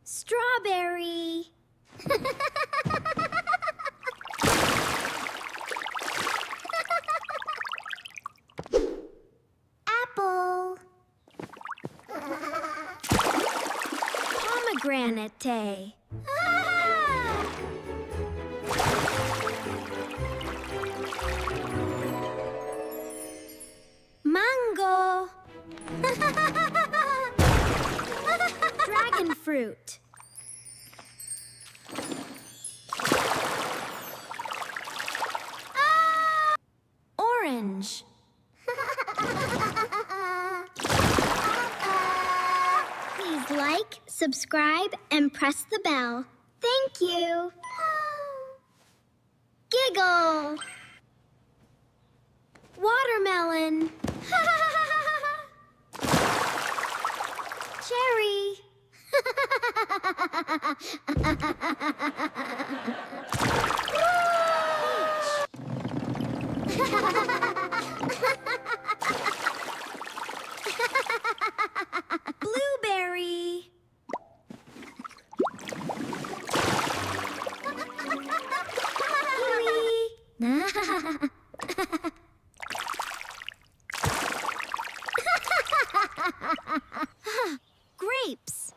Strawberry. Apple. Pomegranate. Mango. Dragon fruit. Orange. Please like, subscribe, and press the bell. Thank you. Giggle. Watermelon. Cherry. Blueberry. Kiwi. Grapes.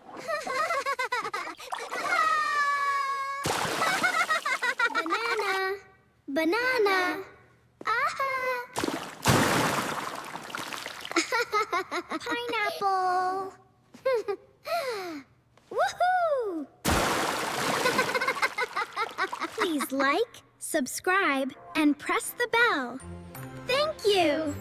Banana. Banana. Pineapple. Woohoo! Please like, subscribe, and press the bell. Thank you!